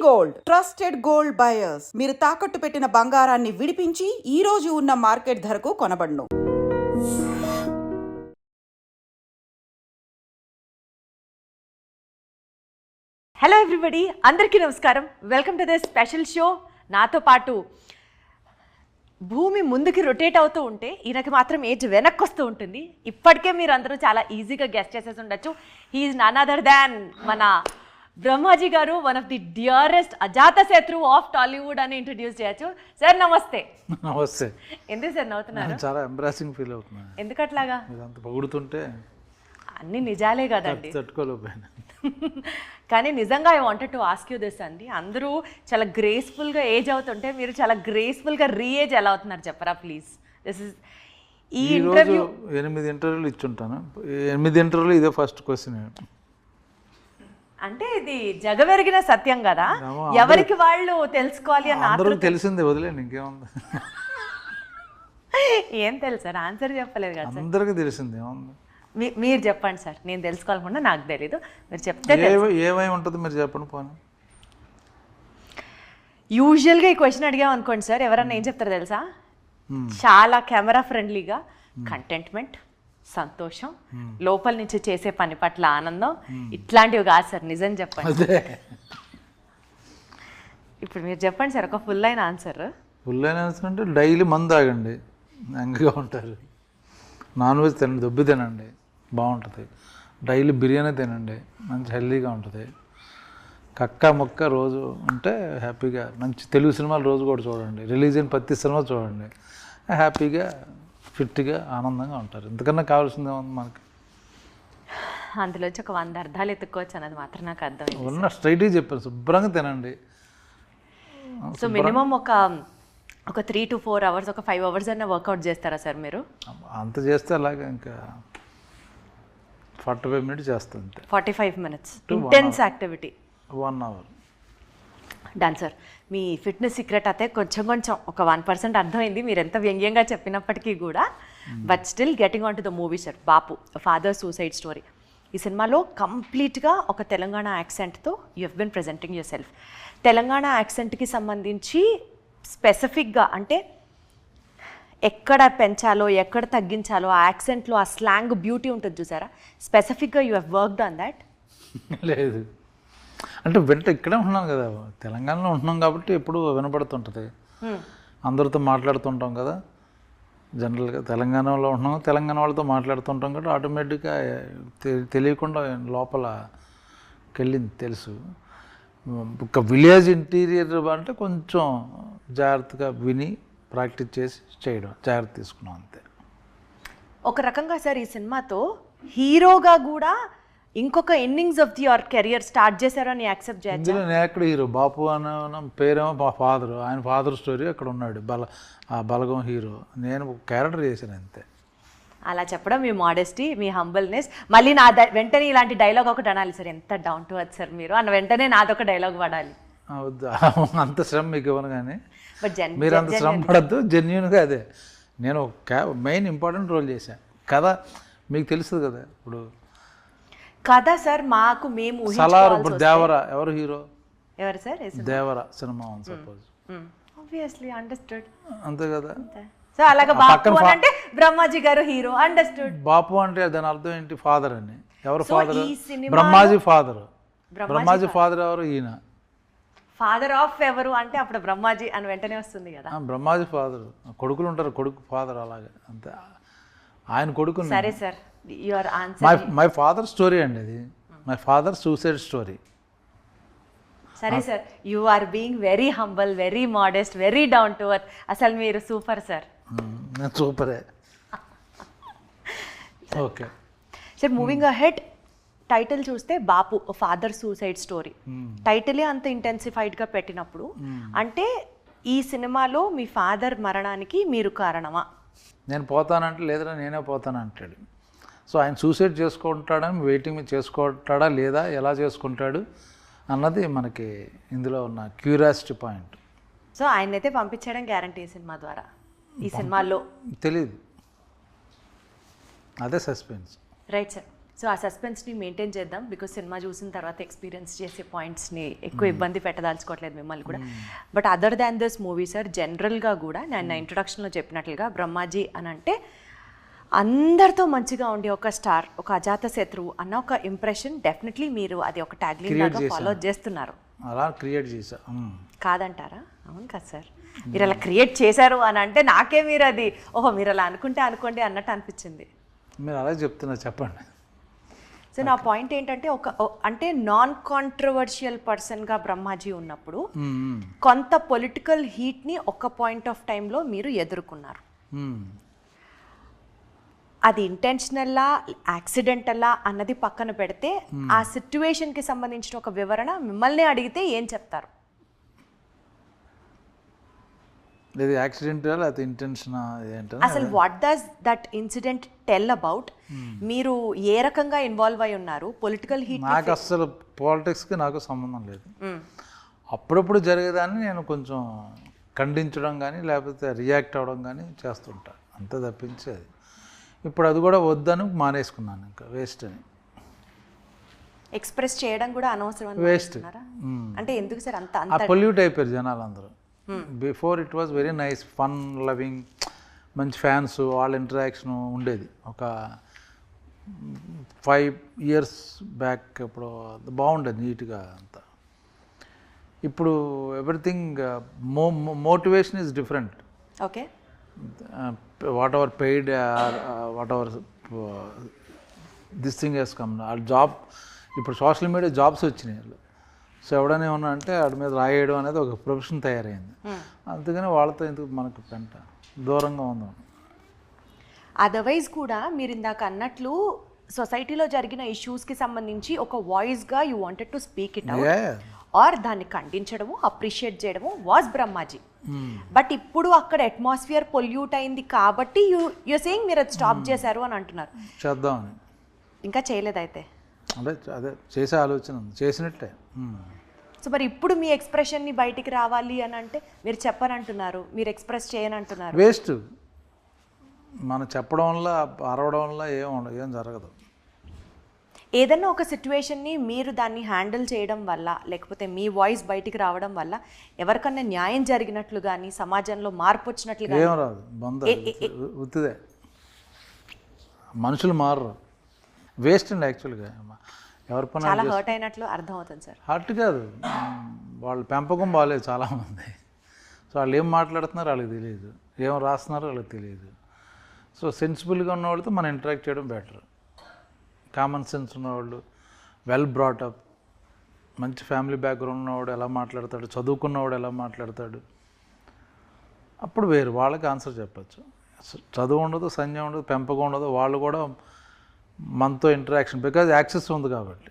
Gold trusted gold buyers. మీరు తాకట్టు పెట్టిన బంగారాన్ని విడిపించి ఈ రోజు ఉన్న మార్కెట్ ధరకు కొనబడును. హలో ఎవ్రీబడి, అందరికీ నమస్కారం. Welcome to the special show. నాతో పాటు భూమి ముందుకి రొటేట్ అవుతూ ఉంటే ఈయనకి మాత్రం ఏజ్ వెనక్కి వస్తూ ఉంటుంది. ఇప్పటికే మీరు అందరూ చాలా ఈజీగా గెస్ట్ చేసేసి ఉండొచ్చు. హీఈస్ నన్ అదర్ దాన్ మన బ్రహ్మాజీ గారు, వన్ ఆఫ్ ది డియరెస్ట్ అజాత శత్రు ఆఫ్ టాలీవుడ్ అని ఇంట్రడ్యూస్ చేయొచ్చు. సార్ నమస్తే. నమస్తే. ఎందుకు సార్ నవ్వుతున్నారు? చాలా ఎంబ్రాసింగ్ ఫీల్ అవుతున్నాను. ఎందుకు అట్లాగా? అంత పొగుడుతుంటే అన్ని నిజాలే కదండి. తట్టుకోలేకపోయాను. కానీ నిజంగా I wanted to ask you this అండి. అందరూ చాలా గ్రేస్ఫుల్గా ఏజ్ అవుతుంటే మీరు చాలా గ్రేస్ఫుల్గా రీఏజ్ ఎలా అవుతున్నారు చెప్పరా ప్లీజ్. దిస్ ఇస్ ఈ ఇంటర్వ్యూ 8 ఇంటర్వ్యూలు ఇచ్చుంటాను. 8 ఇంటర్వ్యూలు ఇదే ఫస్ట్ క్వశ్చన్. అంటే ఇది జగమెరిగిన సత్యం కదా, ఎవరికి వాళ్ళు తెలుసుకోవాలి అని అందరూ తెలిసిందే, వదిలేండి ఇంకేముంది. ఏం తెలుసు సార్, ఆన్సర్ చెప్పలేదు కదా. అందరికీ తెలిసిందే ఏముంది. మీరు చెప్పండి సార్, నేను తెలుసుకోవాలనుకున్నా, నాకు తెలీదు, మీరు చెప్తే. ఏమై ఉంటుంది మీరు చెప్పండి పోనీ. యూజువల్గా ఈ క్వశ్చన్ అడిగాం అనుకోండి సార్, ఎవరన్నా ఏం చెప్తారో తెలుసా? చాలా కెమెరా ఫ్రెండ్లీగా కంటెంట్మెంట్, సంతోషం, లోపల నుంచి చేసే పని పట్ల ఆనందం, ఇట్లాంటివి కాదు సార్. నిజం చెప్పండి. ఇప్పుడు మీరు చెప్పండి సార్ ఒక ఫుల్ అయిన ఆన్సర్. ఫుల్ అయిన ఆన్సర్ అంటే డైలీ మందు తాగండి, యంగ్గా ఉంటారు. నాన్ వెజ్ తినండి, దొబ్బి తినండి, బాగుంటుంది. డైలీ బిర్యానీ తినండి, మంచి హెల్తీగా ఉంటుంది. కక్క మొక్క రోజు ఉంటే హ్యాపీగా. మంచి తెలుగు సినిమాలు రోజు కూడా చూడండి, రిలీజ్ అయిన ప్రతి సినిమా చూడండి, హ్యాపీగా ఫిట్గా ఆనందంగా ఉంటారు. ఇంతకన్నా కావాల్సిందే ఉంది మనకి. అందులోంచి ఒక 100 అర్థాలు ఎత్తుక్కోవచ్చు అన్నది మాత్రం నాకు అర్థమైంది. ఉన్న స్ట్రైట్గా చెప్పారు, శుభ్రంగా తినండి. సో మినిమం ఒక 3 to 4 hours, ఒక 5 hours అన్న వర్కౌట్ చేస్తారా సార్ మీరు? అంత చేస్తే అలాగే ఇంకా 45 minutes చేస్తుంది. 45 minutes intense activity, 1 hour. Done sir. మీ ఫిట్నెస్ సీక్రెట్ అయితే కొంచెం ఒక 1% అర్థమైంది మీరు ఎంత వ్యంగ్యంగా చెప్పినప్పటికీ కూడా. But still getting on to the movie sir. Bapu, father suicide story. ఈ సినిమాలో కంప్లీట్గా ఒక తెలంగాణ యాక్సెంట్తో you have been presenting your self. Telangana యాక్సెంట్కి సంబంధించి స్పెసిఫిక్గా అంటే ఎక్కడ పెంచాలో ఎక్కడ తగ్గించాలో ఆ యాక్సెంట్లో ఆ స్లాంగ్ బ్యూటీ ఉంటుంది చూసారా, స్పెసిఫిక్గా you have worked on that? లేదు అంటే ఇక్కడే ఉంటున్నాను కదా, తెలంగాణలో ఉంటున్నాం కాబట్టి ఎప్పుడు వినపడుతుంటుంది. అందరితో మాట్లాడుతుంటాం కదా, జనరల్గా తెలంగాణలో ఉంటున్నాం, తెలంగాణ వాళ్ళతో మాట్లాడుతుంటాం కాబట్టి ఆటోమేటిక్గా తెలియకుండా లోపలకి వెళ్ళింది తెలుసు. ఒక విలేజ్ ఇంటీరియర్ అంటే కొంచెం జాగ్రత్తగా విని ప్రాక్టీస్ చేసి చేయడం, జాగ్రత్త తీసుకున్నాం అంతే. ఒక రకంగా సార్ ఈ సినిమాతో హీరోగా కూడా ఇంకొక innings of your career start చేశారని యాక్సెప్ట్ చేయాలి. ఇందులో నేను ఎక్కడ హీరో, బాపు అన్న పేరేమో మా ఫాదర్, ఆయన ఫాదర్ స్టోరీ అక్కడ ఉన్నాడు, ఆ బలగం హీరో, నేను క్యారెక్టర్ చేశాను అంతే. అలా చెప్పడం మీ మోడెస్టీ, మీ హంబల్నెస్. మళ్ళీ నా వెంటనే ఇలాంటి డైలాగ్ ఒకటి అనాలి సార్, ఎంత డౌన్ టు ఎర్త్ సార్ మీరు అన్న వెంటనే నాదొక డైలాగ్ పడాలి. అంత శ్రమ మీకు ఇవ్వను కానీ, బట్ మీరు అంత శ్రమ పడద్దు. జెన్యున్గా అదే నేను మెయిన్ ఇంపార్టెంట్ రోల్ చేశాను కదా, మీకు తెలుసు కదా. ఇప్పుడు కదా సార్, మాకు మేము సలార్, ఇప్పుడు దేవరా ఎవరు హీరో? ఎవరు sir? Devara cinema suppose, obviously understood, అంతే కదా. సో అలాగే బాపు అంటే బ్రహ్మాజీ గారు హీరో, అండర్స్టూడ్. బాపు అంటే దాని అర్థం ఏంటి? ఫాదర్ అని. ఎవరు father? Brahmaji father. Brahmaji father ఎవరు? ఈయన ఫాదర్ ఆఫ్ ఎవరు అంటే అప్పుడు బ్రహ్మాజీ అని వెంటనే వస్తుంది కదా. బ్రహ్మాజీ ఫాదర్, కొడుకులు ఉంటారు, కొడుకు ఫాదర్, అలాగే అంతే. ఆయన కొడుకు. సరే sir, your answer. My father story అండి అది, మై ఫాదర్ సూసైడ్ స్టోరీ. సరే sir, you are being very humble, very modest, very down to earth. అసలు మీరు సూపర్ సార్. నేను సూపరే. Okay sir, moving ahead, title చూస్తే బాపు ఫాదర్ సూసైడ్ స్టోరీ, టైటిలే అంత ఇంటెన్సిఫైడ్గా పెట్టినప్పుడు అంటే ఈ సినిమాలో మీ ఫాదర్ మరణానికి మీరు కారణమా? నేను పోతానంటే లేదురా నేనే పోతానంటాడు. సో ఆయన సూసైడ్ చేసుకుంటాడని వెయిటింగ్ మీద చేసుకుంటాడా లేదా, ఎలా చేసుకుంటాడు అన్నది మనకి ఇందులో ఉన్న క్యూరియాసిటీ పాయింట్. సో ఆయన అయితే పంపించడం గ్యారంటీ ఈ సినిమా ద్వారా. ఈ సినిమాలో తెలీదు, అదే సస్పెన్స్. Right sir. సో ఆ సస్పెన్స్ని మెయింటైన్ చేద్దాం, బికాజ్ సినిమా చూసిన తర్వాత ఎక్స్పీరియన్స్ చేసే పాయింట్స్ని ఎక్కువ ఇబ్బంది పెట్టదలుచుకోవట్లేదు మిమ్మల్ని కూడా. But other than this movie sir, జనరల్గా కూడా నేను నా ఇంట్రొడక్షన్లో చెప్పినట్లుగా బ్రహ్మాజీ అని అంటే అందరితో మంచిగా ఉండే ఒక స్టార్, ఒక అజాత శత్రువు అన్న ఒక ఇంప్రెషన్ డెఫినెట్లీ మీరు అది ఒక ట్యాగ్లైన్ లాగా ఫాలో చేస్తున్నారు. అలా క్రియేట్ చేశా. కాదంటారా? అవును కదా సార్, మీరు అలా క్రియేట్ చేశారు అని అంటే నాకే మీరు అది ఓహో మీరు అలా అనుకోండి అన్నట్టు అనిపించింది. మీరు అలా చెప్తున్నా, చెప్పండి. సో నా పాయింట్ ఏంటంటే అంటే నాన్ కాంట్రవర్షియల్ పర్సన్గా బ్రహ్మాజీ ఉన్నప్పుడు కొంత పొలిటికల్ హీట్ని ఒక పాయింట్ ఆఫ్ టైంలో మీరు ఎదుర్కొన్నారు. అది ఇంటెన్షనల్లా యాక్సిడెంటల్లా అన్నది పక్కన పెడితే ఆ సిచ్యువేషన్కి సంబంధించిన ఒక వివరణ మిమ్మల్ని అడిగితే ఏం చెప్తారు? ఇది యాక్సిడెంటల్, అది ఇంటెన్షన్ ఏంటంటే అసలు what does that incident tell about? మీరు ఏ రకంగా ఇన్వాల్వ్ అయి ఉన్నారు? పొలిటికల్ హీట్ నాకు అసలు పాలిటిక్స్కి నాకు సంబంధం లేదు. అప్పుడప్పుడు జరిగేదాన్ని నేను కొంచెం ఖండించడం కానీ లేకపోతే రియాక్ట్ అవ్వడం కానీ చేస్తుంటా, అంతే తప్పించేది. ఇప్పుడు అది కూడా వద్దని మానేసుకున్నాను, ఇంకా వేస్ట్ అని. ఎక్స్ప్రెస్ చేయడం కూడా అనవసరం వేస్ట్ అంటే ఎందుకు సార్ అంత పొల్యూట్ అయిపోయారు జనాలు అందరూ. Before it was very nice, fun loving, మంచి ఫ్యాన్స్, వాళ్ళ ఇంటరాక్షన్ ఉండేది. ఒక 5 years బ్యాక్ ఇప్పుడు బాగుండేది నీట్గా అంతా. ఇప్పుడు everything motivation is different. Okay, whatever paid whatever this thing he's come. ఆ జాబ్ ఇప్పుడు సోషల్ మీడియా జాబ్స్ వచ్చినాయి. సో ఎవడనే ఉన్నా అంటే వాడి మీద రాయడం అనేది ఒక ప్రొఫెషన్ తయారైంది. అందుకని వాళ్ళతో ఎందుకు మనకు పెంట, దూరంగా ఉందాం. అదర్వైజ్ కూడా మీరు ఇందాక అన్నట్లు సొసైటీలో జరిగిన ఇష్యూస్కి సంబంధించి ఒక వాయిస్గా you wanted to speak it out or దాన్ని ఖండించడము, అప్రిషియేట్ చేయడము వాజ్ బ్రహ్మాజీ. బట్ ఇప్పుడు అక్కడ అట్మాస్ఫియర్ పొల్యూట్ అయింది కాబట్టి యూ సేయింగ్ మీరు అది స్టాప్ చేశారు అని అంటున్నారు. చేద్దామని ఇంకా చేయలేదైతే? అదే చేసే ఆలోచన చేసినట్టే. సో మరి ఇప్పుడు మీ ఎక్స్ప్రెషన్ని బయటికి రావాలి అని అంటే మీరు చెప్పనంటున్నారు, మీరు ఎక్స్ప్రెస్ చేయనంటున్నారు. వేస్ట్. మనం చెప్పడం వల్ల అరవడం వల్ల ఏం జరగదు. ఏదన్నా ఒక సిచ్యువేషన్ని మీరు దాన్ని హ్యాండిల్ చేయడం వల్ల లేకపోతే మీ వాయిస్ బయటికి రావడం వల్ల ఎవరికన్నా న్యాయం జరిగినట్లు కానీ సమాజంలో మార్పు వచ్చినట్లు కానీ? ఏం రాదు, ఉత్తిదే. మనుషులు మారరు, వేస్ట్ అండి. యాక్చువల్గా ఎవరి పని చాలా హర్ట్ అయినట్లు అర్థం అవుతుంది సార్. హర్ట్ కాదు, వాళ్ళ పెంపకం బాగాలేదు చాలామంది. సో వాళ్ళు ఏం మాట్లాడుతున్నారో వాళ్ళకి తెలియదు, ఏం రాస్తున్నారో వాళ్ళకి తెలియదు. సో సెన్సిబుల్గా ఉన్నవాళ్ళతో మనం ఇంటరాక్ట్ చేయడం బెటర్. కామన్ సెన్స్ ఉన్నవాళ్ళు, వెల్ బ్రాటప్, మంచి ఫ్యామిలీ బ్యాక్గ్రౌండ్ ఉన్నవాడు ఎలా మాట్లాడతాడు, చదువుకున్నవాడు ఎలా మాట్లాడతాడు, అప్పుడు వేరు, వాళ్ళకి ఆన్సర్ చెప్పచ్చు. చదువు ఉండదు, సంజయం ఉండదు, పెంపకం ఉండదు, వాళ్ళు కూడా మనతో ఇంటరాక్షన్ బికాజ్ యాక్సెస్ ఉంది కాబట్టి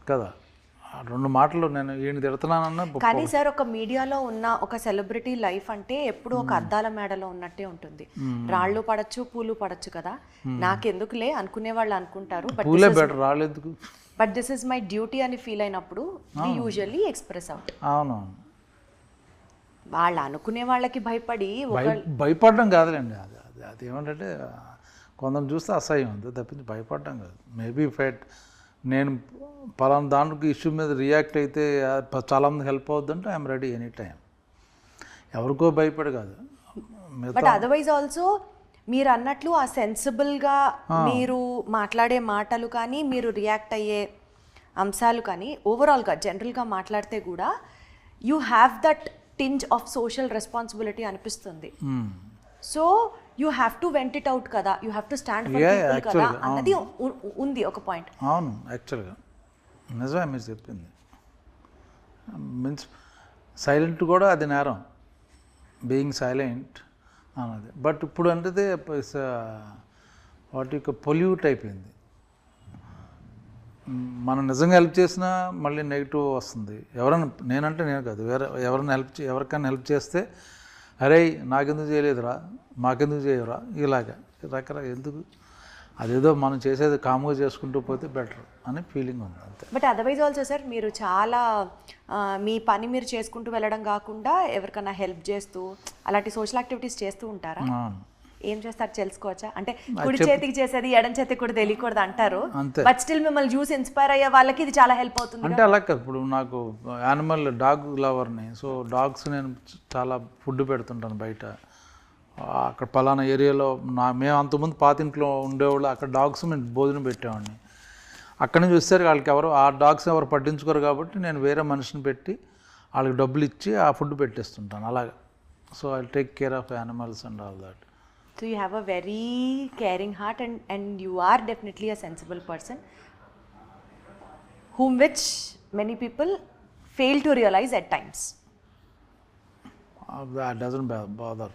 కదా. 2 మాటలు నేను ఈయన తిడుతున్నానన్నా. కానీ సార్ ఒక మీడియాలో ఉన్న ఒక సెలబ్రిటీ లైఫ్ అంటే ఎప్పుడు ఒక అద్దాల మేడలో ఉన్నట్టే ఉంటుంది. రాళ్ళు పడచ్చు, పూలు పడచ్చు కదా. నాకెందుకులే అనుకునే వాళ్ళు అనుకుంటారు, పూలే బెటర్, రాళ్ళు ఎందుకు. But this is my duty అని ఫీల్ అయినప్పుడు వి యూజువల్లీ ఎక్స్ప్రెస్ అవుట్. అవునవును, వాళ్ళు అనుకునే వాళ్ళకి భయపడి భయపడడం కాదులేండి. అది ఏమంటే కొందరు చూస్తే అసహ్యం ఉంది తప్పించి భయపడడం కాదు. మేబీ ఫైట్ నేను పలానా దానికి ఇష్యూ మీద రియాక్ట్ అయితే చాలామంది హెల్ప్ అవుద్దంటే ఐఎమ్ రెడీ ఎనీ టైం. ఎవరికో భయపడి కాదు. బట్ అదర్వైజ్ ఆల్సో మీరు అన్నట్లు ఆ సెన్సిబుల్గా మీరు మాట్లాడే మాటలు కానీ మీరు రియాక్ట్ అయ్యే అంశాలు కానీ ఓవరాల్గా జనరల్గా మాట్లాడితే కూడా you have that tinge of social responsibility అనిపిస్తుంది. So you have to vent it out కదా, you have to stand for people కదా అన్నది ఉంది ఒక పాయింట్. అవును, యాక్చువల్గా నిజమే మీరు చెప్పింది. మీన్స్ సైలెంట్ కూడా అది నేరం, బీయింగ్ సైలెంట్ అన్నది. బట్ ఇప్పుడు అంటే వాటి యొక్క పొల్యూట్ అయిపోయింది. మనం నిజంగా హెల్ప్ చేసినా మళ్ళీ నెగిటివ్ వస్తుంది. నేను కాదు, ఎవరికైనా హెల్ప్ చేస్తే అరే నాకెందుకు చేయలేదురా, మాకెందుకు చేయరా, ఇలాగా రకరకాల ఎందుకు, అదేదో మనం చేసేది కాముగా చేసుకుంటూ పోతే బెటర్ అని ఫీలింగ్ ఉంది అంతే. బట్ అదర్వైజ్ ఆల్సో సార్ మీరు చాలా మీ పని మీరు చేసుకుంటూ వెళ్ళడం కాకుండా ఎవరికైనా హెల్ప్ చేస్తూ అలాంటి సోషల్ యాక్టివిటీస్ చేస్తూ ఉంటారా? ఏం చేస్తారు తెలుసుకోవచ్చా? అంటే కుడి చేతికి చేసేది ఎడం చేతికి కూడా తెలియకూడదు అంటారు, అంతే. బట్ స్టిల్ మిమ్మల్ని చూసి ఇన్స్పైర్ అయ్యే వాళ్ళకి ఇది చాలా హెల్ప్ అవుతుంది. అంటే అలా కాదు, ఇప్పుడు నాకు యానిమల్ డాగ్ లవర్ని, సో డాగ్స్ నేను చాలా ఫుడ్ పెడుతుంటాను బయట. అక్కడ పలానా ఏరియాలో మేము అంతకుముందు పాతింట్లో ఉండేవాళ్ళు, అక్కడ డాగ్స్ మేము భోజనం పెట్టేవాడిని. అక్కడి నుంచి వచ్చేసరికి వాళ్ళకి ఆ డాగ్స్ ఎవరు పట్టించుకోరు కాబట్టి నేను వేరే మనిషిని పెట్టి వాళ్ళకి డబ్బులు ఇచ్చి ఆ ఫుడ్ పెట్టేస్తుంటాను అలాగా. So I take care of animals and all that. So you have a very caring heart and you are definitely a sensible person whom which many people fail to realize at times. That doesn't bother,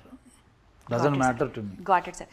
doesn't matter to me. Got it, sir.